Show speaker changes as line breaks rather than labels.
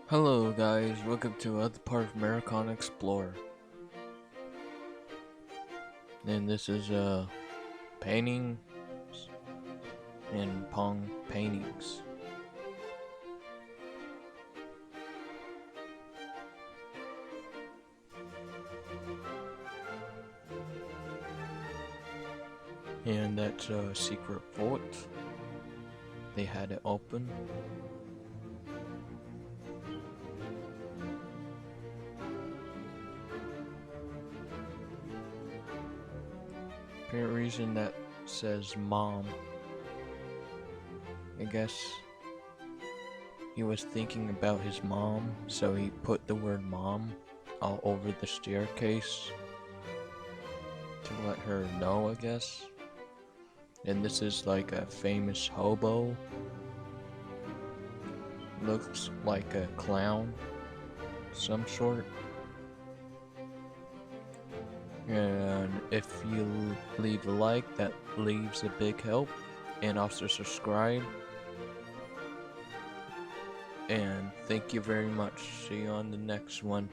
Hello guys, welcome to another part of Americana Explorer. And this is painting and Pong paintings. And that's a secret vault. They had it open. Apparent reason that says mom. I guess he was thinking about his mom, so he put the word mom all over the staircase to let her know, I guess. And this is like a famous hobo. Looks like a clown, some sort. And if you leave a like, that leaves a big help. And also subscribe. And thank you very much. See you on the next one.